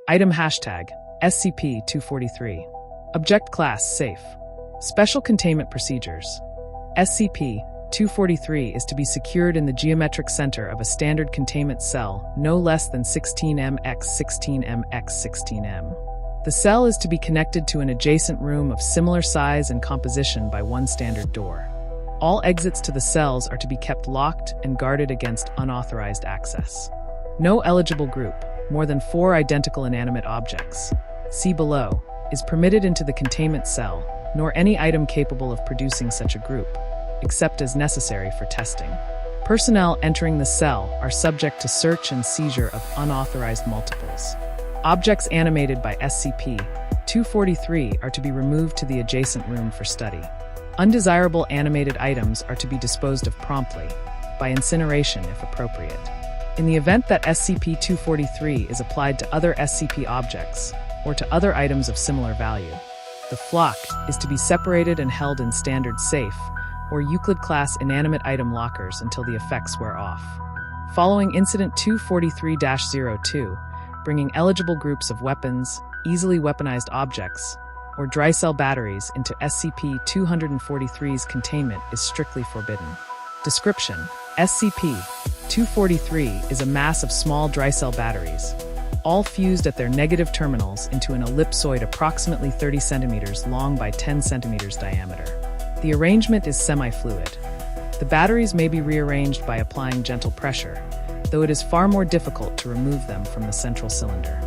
Item hashtag SCP-243. Object class safe. Special containment procedures. SCP-243 is to be secured in the geometric center of a standard containment cell no less than 16M x 16M x 16M. The cell is to be connected to an adjacent room of similar size and composition by one standard door. All exits to the cells are to be kept locked and guarded against unauthorized access. No eligible group, more than 4 identical inanimate objects, see below, is permitted into the containment cell, nor any item capable of producing such a group, except as necessary for testing. Personnel entering the cell are subject to search and seizure of unauthorized multiples. Objects animated by SCP-243 are to be removed to the adjacent room for study. Undesirable animated items are to be disposed of promptly, by incineration if appropriate. In the event that SCP-243 is applied to other SCP objects, or to other items of similar value, the flock is to be separated and held in standard safe, or Euclid-class inanimate item lockers until the effects wear off. Following Incident 243-02, bringing eligible groups of weapons, easily weaponized objects, or dry cell batteries into SCP-243's containment is strictly forbidden. Description: SCP-243 is a mass of small dry cell batteries, all fused at their negative terminals into an ellipsoid approximately 30 cm long by 10 cm diameter. The arrangement is semi-fluid. The batteries may be rearranged by applying gentle pressure, though it is far more difficult to remove them from the central cylinder.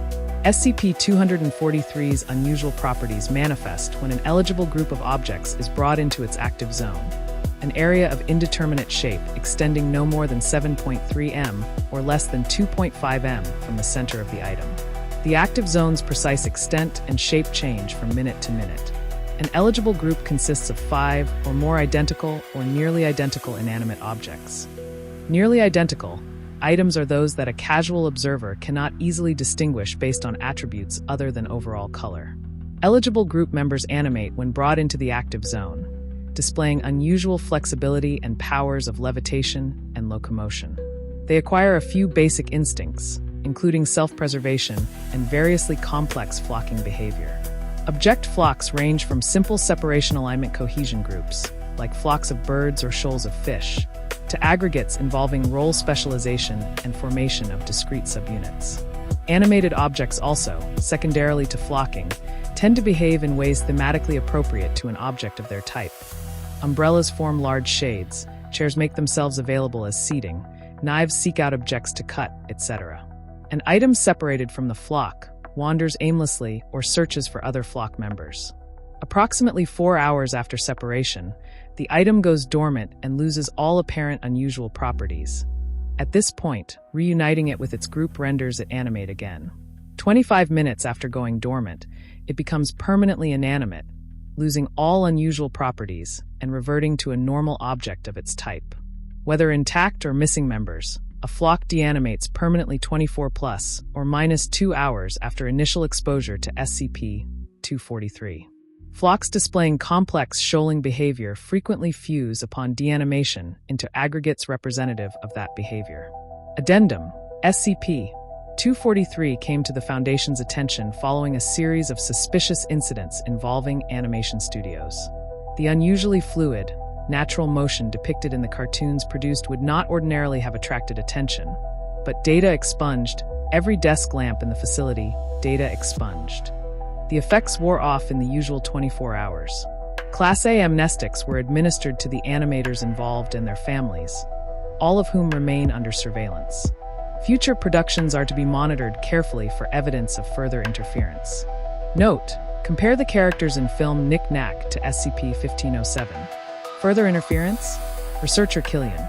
SCP-243's unusual properties manifest when an eligible group of objects is brought into its active zone, an area of indeterminate shape extending no more than 7.3 m or less than 2.5 m from the center of the item. The active zone's precise extent and shape change from minute to minute. An eligible group consists of 5 or more identical or nearly identical inanimate objects. Nearly identical items are those that a casual observer cannot easily distinguish based on attributes other than overall color. Eligible group members animate when brought into the active zone, displaying unusual flexibility and powers of levitation and locomotion. They acquire a few basic instincts, including self-preservation and variously complex flocking behavior. Object flocks range from simple separation alignment cohesion groups, like flocks of birds or shoals of fish, to aggregates involving role specialization and formation of discrete subunits. Animated objects also, secondarily to flocking, tend to behave in ways thematically appropriate to an object of their type. Umbrellas form large shades, chairs make themselves available as seating, knives seek out objects to cut, etc. An item separated from the flock wanders aimlessly or searches for other flock members. Approximately 4 hours after separation, the item goes dormant and loses all apparent unusual properties. At this point, reuniting it with its group renders it animate again. 25 minutes after going dormant, it becomes permanently inanimate, losing all unusual properties and reverting to a normal object of its type. Whether intact or missing members, a flock deanimates permanently 24 plus or minus 2 hours after initial exposure to SCP-243. Flocks displaying complex shoaling behavior frequently fuse upon deanimation into aggregates representative of that behavior. Addendum: SCP-243 came to the Foundation's attention following a series of suspicious incidents involving animation studios. The unusually fluid, natural motion depicted in the cartoons produced would not ordinarily have attracted attention, but data expunged, every desk lamp in the facility, data expunged. The effects wore off in the usual 24 hours. Class A amnestics were administered to the animators involved and their families, all of whom remain under surveillance. Future productions are to be monitored carefully for evidence of further interference. Note: compare the characters in film Knick Knack to SCP-1507. Further interference? Researcher Killian.